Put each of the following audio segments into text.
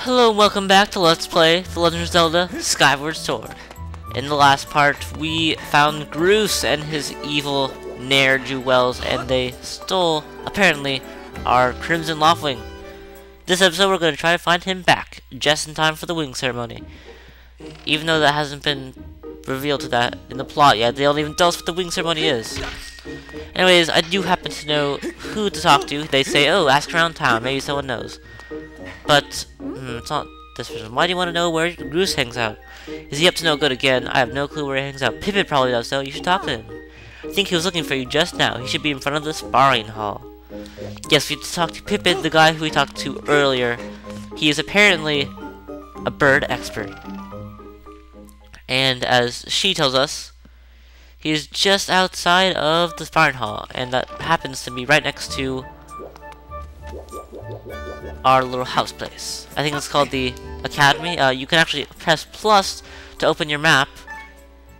Hello and welcome back to Let's Play The Legend of Zelda Skyward Sword. In the last part, we found Groose and his evil ne'er-do-wells, and they stole, apparently, our Crimson Loftwing. This episode, we're going to try to find him back, just in time for the wing ceremony. Even though that hasn't been revealed to that in the plot yet, they don't even tell us what the wing ceremony is. Anyways, I do happen to know who to talk to. They say, oh, ask around town, maybe someone knows. But, it's not this person. Why do you want to know where Groose hangs out? Is he up to no good again? I have no clue where he hangs out. Pippin probably does, though. You should talk to him. I think he was looking for you just now. He should be in front of the sparring hall. Yes, we have to talk to Pippin, the guy who we talked to earlier. He is apparently a bird expert. And as she tells us, he is just outside of the sparring hall. And that happens to be right next to our little house place. I think it's called the Academy. You can actually press plus to open your map,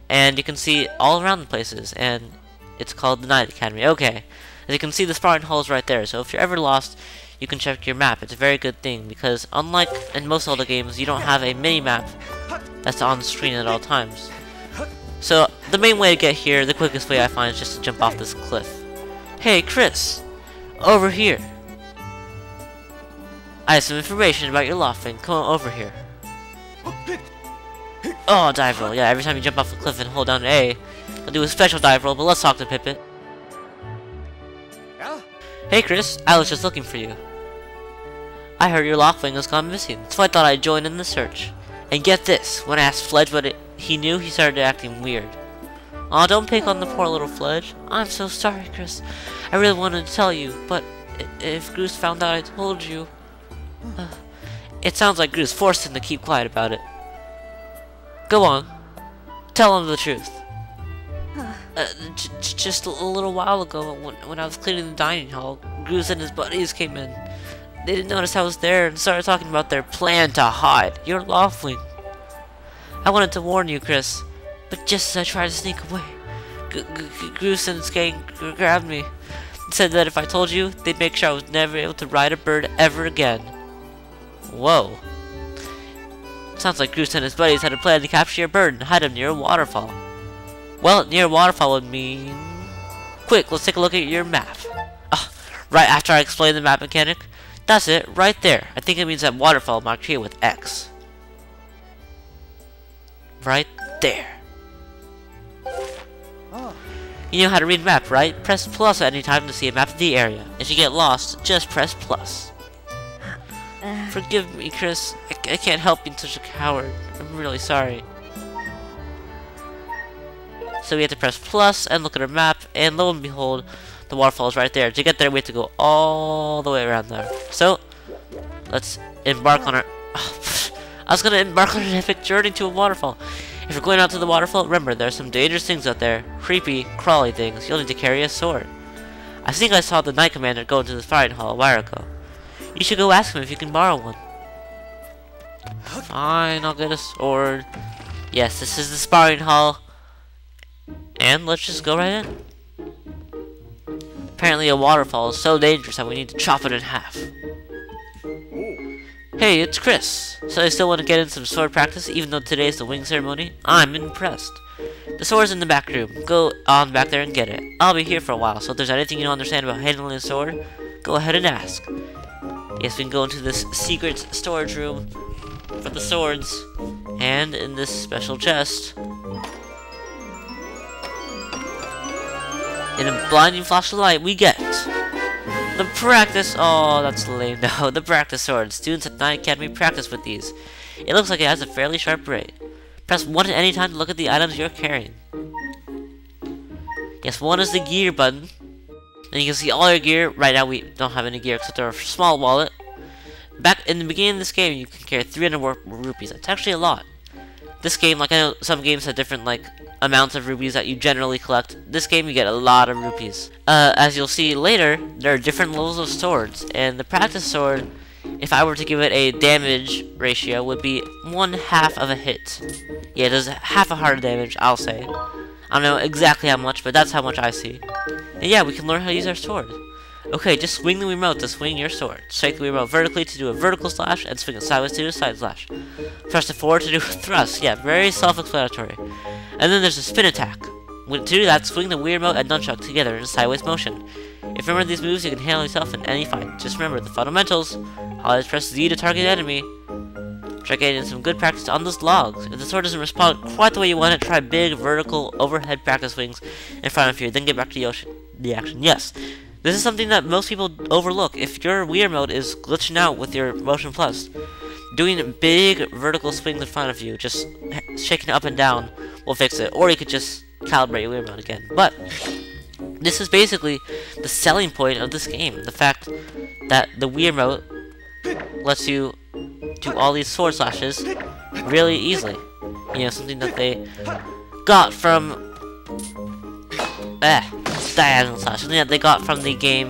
and you can see all around the places, and it's called the Night Academy. Okay, as you can see, the sparring hall is right there, so if you're ever lost, you can check your map. It's a very good thing, because unlike in most Zelda games, you don't have a mini-map that's on screen at all times. So, the main way to get here, the quickest way I find, is just to jump off this cliff. Hey, Chris! Over here! I have some information about your Loftwing. Come on over here. Oh, dive roll. Yeah, every time you jump off a cliff and hold down A, I'll do a special dive roll, but let's talk to Pippin. Hey, Chris. I was just looking for you. I heard your Loftwing has gone missing, so I thought I'd join in the search. And get this, when I asked Fledge what he knew, he started acting weird. Aw, don't pick on the poor little Fledge. I'm so sorry, Chris. I really wanted to tell you, but if Groose found out I told you... It sounds like Groose forced him to keep quiet about it. Go on. Tell him the truth. Just a little while ago, when I was cleaning the dining hall, Groose and his buddies came in. They didn't notice I was there and started talking about their plan to hide your Loftwing. I wanted to warn you, Chris, but just as I tried to sneak away, Groose and his gang grabbed me and said that if I told you, they'd make sure I was never able to ride a bird ever again. Whoa. Sounds like Groose and his buddies had a plan to capture your bird and hide him near a waterfall. Well, near a waterfall would mean... Quick, let's take a look at your map. Right after I explain the map mechanic? That's it, right there. I think it means that waterfall marked here with X. Right there. You know how to read a map, right? Press plus at any time to see a map of the area. If you get lost, just press plus. Forgive me, Chris. I can't help being such a coward. I'm really sorry. So we have to press plus and look at our map, and lo and behold, the waterfall is right there. To get there, we have to go all the way around there. So, let's embark on our... I was going to embark on an epic journey to a waterfall. If you're going out to the waterfall, remember, there are some dangerous things out there. Creepy, crawly things. You'll need to carry a sword. I think I saw the Knight Commander go into the firing hall a while ago. You should go ask him if you can borrow one. Fine, I'll get a sword. Yes, this is the sparring hall. And let's just go right in. Apparently a waterfall is so dangerous that we need to chop it in half. Hey, it's Chris. So I still want to get in some sword practice even though today is the wing ceremony? I'm impressed. The sword's in the back room. Go on back there and get it. I'll be here for a while, so if there's anything you don't understand about handling a sword, go ahead and ask. Yes, we can go into this secret storage room for the swords, and in this special chest, in a blinding flash of light, we get the practice. Oh, that's lame. No, the practice sword. Students at Night Academy practice with these. It looks like it has a fairly sharp blade. Press 1 at any time to look at the items you're carrying. Yes, 1 is the gear button. And you can see all your gear. Right now we don't have any gear except our small wallet. Back in the beginning of this game, you can carry 300 rupees. That's actually a lot. This game, like I know some games have different amounts of rupees that you generally collect. This game you get a lot of rupees. As you'll see later, there are different levels of swords. And the practice sword, if I were to give it a damage ratio, would be 1/2 of a hit. Yeah, it does half a heart of damage, I'll say. I don't know exactly how much, but that's how much I see. And yeah, we can learn how to use our sword. Okay, just swing the remote to swing your sword. Strike the remote vertically to do a vertical slash, and swing it sideways to do a side slash. Press the forward to do a thrust. Yeah, very self-explanatory. And then there's a spin attack. To do that, swing the Wii remote and nunchuck together in a sideways motion. If you remember these moves, you can handle yourself in any fight. Just remember the fundamentals. Always press Z to target an enemy. Try getting some good practice on those logs. If the sword doesn't respond quite the way you want it, try big vertical overhead practice swings in front of you, then get back to the action. Yes, this is something that most people overlook. If your Wii remote is glitching out with your Motion Plus, doing big vertical swings in front of you, just shaking it up and down, will fix it. Or you could just calibrate your Wii remote again. But this is basically the selling point of this game. The fact that the Wii remote lets you do all these sword slashes really easily. You know, something that they got from diagonal slash. Something that they got from the game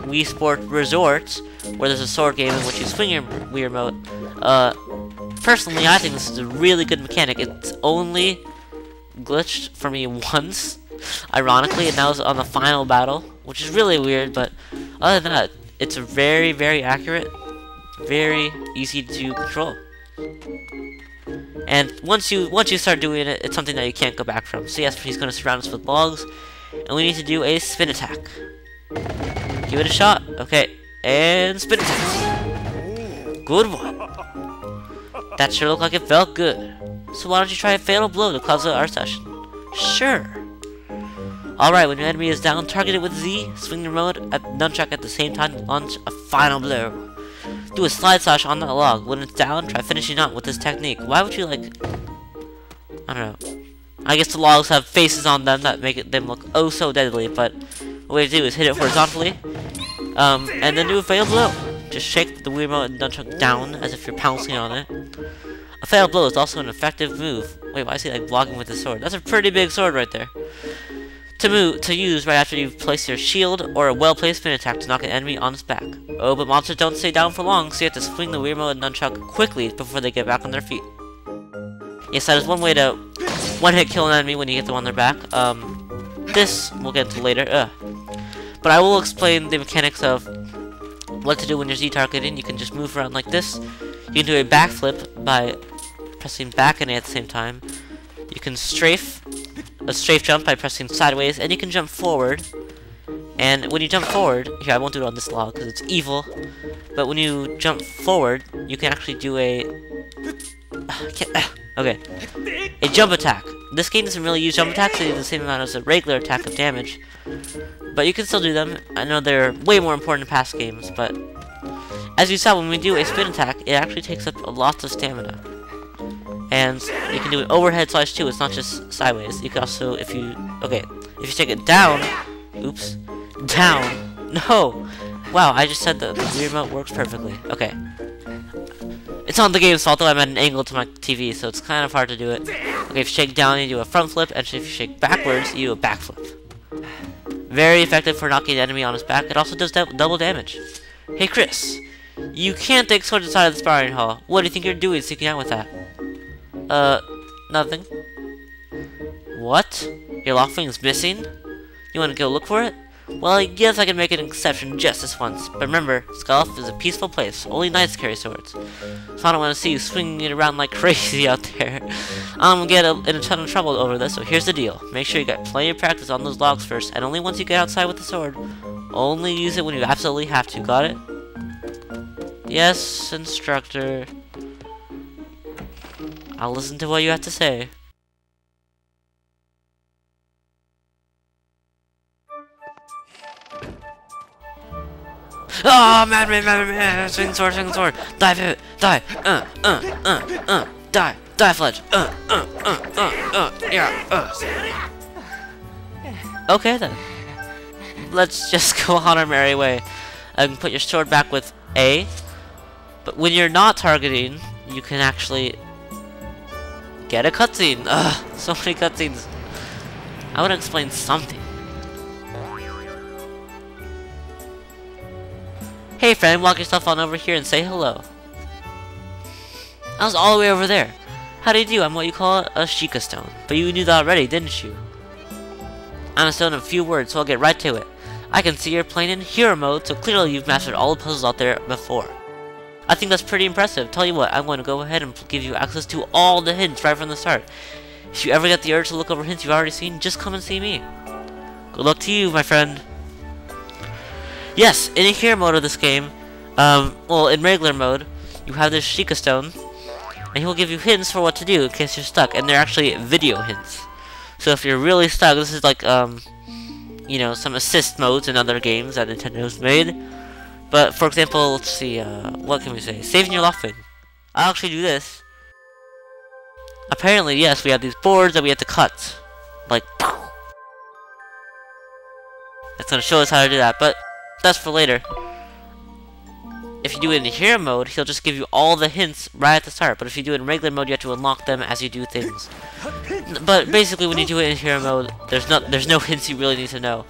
Wii Sport Resort, where there's a sword game in which you swing your Wii remote. Personally, I think this is a really good mechanic. It's only glitched for me once, ironically, and that was on the final battle, which is really weird, but other than that, it's very, very accurate, very easy to control. And once you start doing it, it's something that you can't go back from. So yes, he's going to surround us with logs, and we need to do a spin attack. Give it a shot. Okay, and spin attack. Good one. That sure looked like it felt good. So why don't you try a fatal blow to close out our session? Sure. Alright, when your enemy is down, target it with Z, swing the remote at nunchuck at the same time to launch a final blow. Do a slide slash on that log. When it's down, try finishing up with this technique. Why would you, like... I don't know. I guess the logs have faces on them that make them look oh so deadly, but the way to do is hit it horizontally, and then do a fatal blow. Just shake the Wii remote and nunchuck down as if you're pouncing on it. A fatal blow is also an effective move. Wait, why is he like blocking with his sword? That's a pretty big sword right there. To use right after you've placed your shield or a well-placed spin attack to knock an enemy on its back. Oh, but monsters don't stay down for long, so you have to swing the Wii remote and nunchuck quickly before they get back on their feet. Yes, that is one way to one-hit kill an enemy when you get them on their back. This we'll get into later. But I will explain the mechanics of what to do when you're Z-targeting. You can just move around like this. You can do a backflip by pressing back and A at the same time. You can strafe jump by pressing sideways, and you can jump forward. And when you jump forward, here I won't do it on this log because it's evil. But when you jump forward, you can actually do a a jump attack. This game doesn't really use jump attacks; they do the same amount as a regular attack of damage. But you can still do them. I know they're way more important in past games, but as you saw, when we do a spin attack, it actually takes up a lot of stamina. And you can do an overhead slash too, it's not just sideways. You can also, if you take it down, oops, down, no! Wow, I just said that the remote works perfectly. Okay. It's not the game's fault though, I'm at an angle to my TV, so it's kind of hard to do it. Okay, if you shake down, you do a front flip, and if you shake backwards, you do a back flip. Very effective for knocking an enemy on his back. It also does double damage. Hey Chris, you can't take swords inside of the sparring hall. What do you think you're doing sneaking out with that? Nothing. What? Your Loftwing's missing? You want to go look for it? Well, I guess I can make an exception just this once. But remember, Skyward is a peaceful place. Only knights carry swords. So I don't want to see you swinging it around like crazy out there. I'm gonna get in a ton of trouble over this, so here's the deal. Make sure you get plenty of practice on those logs first, and only once you get outside with the sword. Only use it when you absolutely have to, got it? Yes, instructor. I'll listen to what you have to say. Oh, man, swing sword, die, pivot, die, die, Fledge, yeah, Okay then, let's just go on our merry way. I can put your sword back with A, but when you're not targeting, you can actually get a cutscene. Ugh, so many cutscenes. I want to explain something. Hey friend, walk yourself on over here and say hello. I was all the way over there. How do you do? I'm what you call a Sheikah stone. But you knew that already, didn't you? I'm a stone in a few words, so I'll get right to it. I can see you're playing in hero mode, so clearly you've mastered all the puzzles out there before. I think that's pretty impressive. Tell you what, I'm going to go ahead and give you access to all the hints right from the start. If you ever get the urge to look over hints you've already seen, just come and see me. Good luck to you, my friend. Yes, in hero mode of this game, well, in regular mode, you have this Sheikah Stone, and he will give you hints for what to do in case you're stuck, and they're actually video hints. So if you're really stuck, this is like, you know, some assist modes in other games that Nintendo's made. But, for example, let's see, what can we say? Saving your Loftwing. I'll actually do this. Apparently, yes, we have these boards that we have to cut. Like, it's gonna show us how to do that, but that's for later. If you do it in hero mode, he'll just give you all the hints right at the start. But if you do it in regular mode, you have to unlock them as you do things. But basically, when you do it in hero mode, there's no hints you really need to know.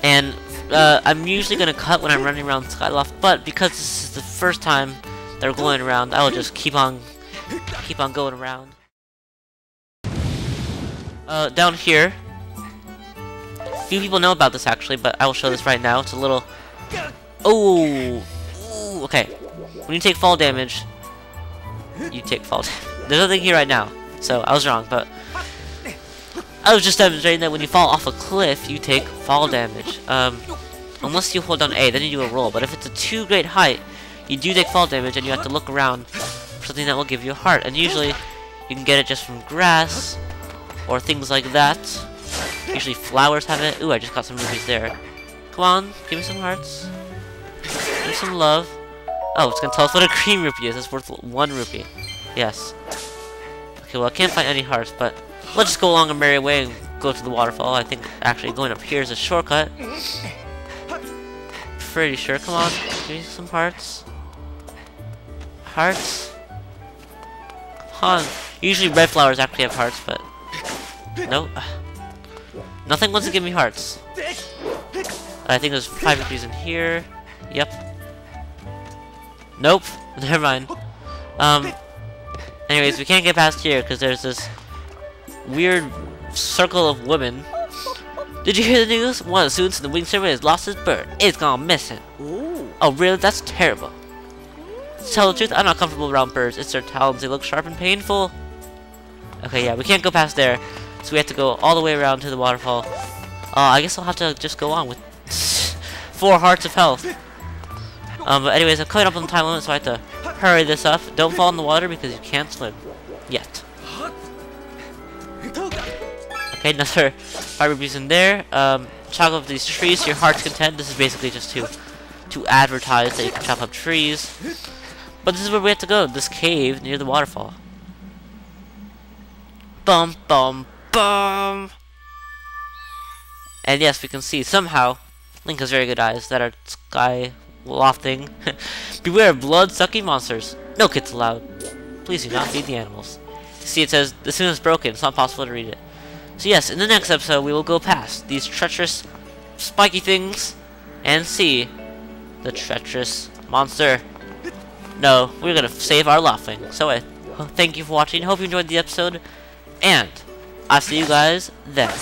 And I'm usually gonna cut when I'm running around Skyloft, but because this is the first time they're going around, I will just keep on going around. Down here, few people know about this actually, but I will show this right now. It's a little. Oh, okay. When you take fall damage, you take fall damage. There's nothing here right now, so I was wrong, but I was just demonstrating that when you fall off a cliff, you take fall damage. Unless you hold down A, then you do a roll. But if it's a too great height, you do take fall damage, and you have to look around for something that will give you a heart. And usually, you can get it just from grass or things like that. Usually, flowers have it. Ooh, I just got some rupees there. Come on, give me some hearts. Give me some love. Oh, it's gonna tell us what a green rupee is. It's worth 1 rupee. Yes. Okay, well, I can't find any hearts, but let's just go along a merry way and go to the waterfall. I think actually going up here is a shortcut. Pretty sure. Come on, give me some hearts. Hearts. Come on. Usually red flowers actually have hearts, but nope. Nothing wants to give me hearts. I think there's 5 rupees in here. Yep. Nope. Never mind. Anyways, we can't get past here because there's this weird circle of women. Did you hear the news? One of the students in the wing survey has lost his bird. It's gone missing. Ooh. Oh, really? That's terrible. To tell the truth, I'm not comfortable around birds. It's their talons. They look sharp and painful. Okay, yeah, we can't go past there. So we have to go all the way around to the waterfall. I guess I'll have to just go on with 4 hearts of health. But anyways, I'm coming up on the time limit, so I have to hurry this up. Don't fall in the water because you can't swim. Yet. Okay, another 5 rupees in there. Chop up these trees to your heart's content. This is basically just to advertise that you can chop up trees. But this is where we have to go. This cave near the waterfall. Bum bum bum. And yes, we can see somehow Link has very good eyes that are sky lofting. Beware of blood-sucking monsters. No kids allowed. Please do not feed the animals. See, it says the system is broken. It's not possible to read it. So yes, in the next episode, we will go past these treacherous, spiky things and see the treacherous monster. No, we're gonna save our Loftwing. So thank you for watching. Hope you enjoyed the episode, and I'll see you guys then.